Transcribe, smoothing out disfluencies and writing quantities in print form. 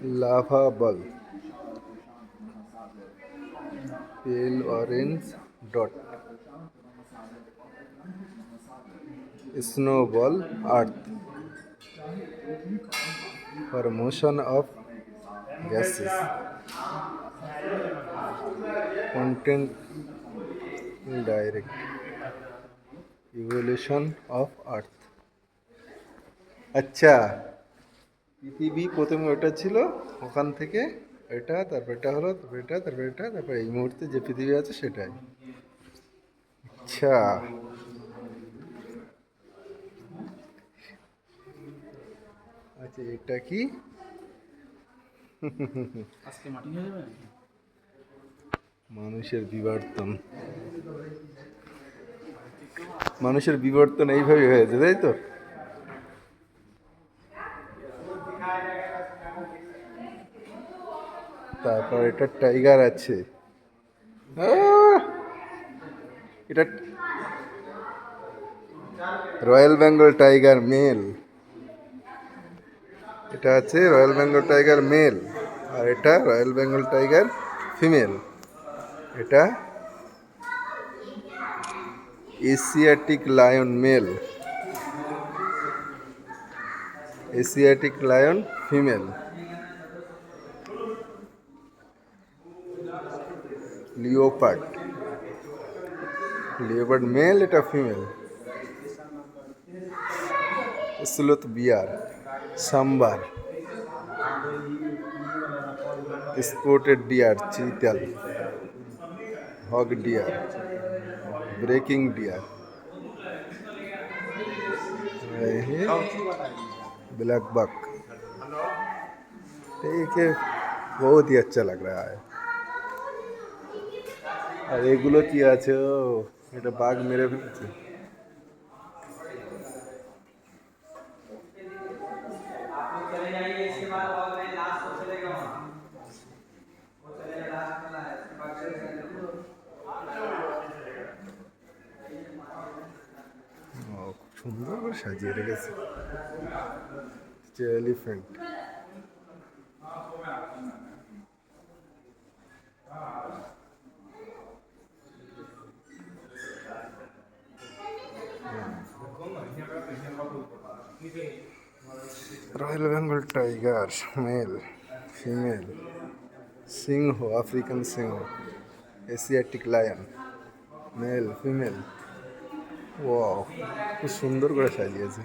Laughable, pale orange dot, snowball, earth, for motion of gases, content indirect, evolution of earth. আচ্ছা, পৃথিবী প্রথমে ওটা ছিল, ওখান থেকে এটা, তারপর এটা হলো, তারপর এটা, তারপর এটা, তারপর এই মুহূর্তে যে পৃথিবী আছে সেটাই। আচ্ছা, আচ্ছা এটা কি? মানুষের বিবর্তন। মানুষের বিবর্তন এইভাবে হয়েছে, তাই তো? তারপর এটা টাইগার আছে। এটা রয়্যাল বেঙ্গল টাইগার মেল। এটা আছে রয়্যাল বেঙ্গল টাইগার মেল, আর এটা রয়্যাল বেঙ্গল টাইগার ফিমেল। এটা Asiatic lion male, Asiatic lion female. Leopard, leopard male, এটা female. Sloth bear, sambar, spotted deer, chital, hog deer, barking deer, blackbuck. ठीक है, बहुत ही अच्छा लग रहा है। আর এগুলো কি আছে? ও, এটা বাঘ মেরে ফেলেছে। খুব সুন্দর করে সাজিয়ে রেখেছে। Elephant, royal Bengal tiger male, female, সিংহ, আফ্রিকান সিংহ, Asiatic lion male, female. Wow, খুব সুন্দর করে সাজিয়েছে।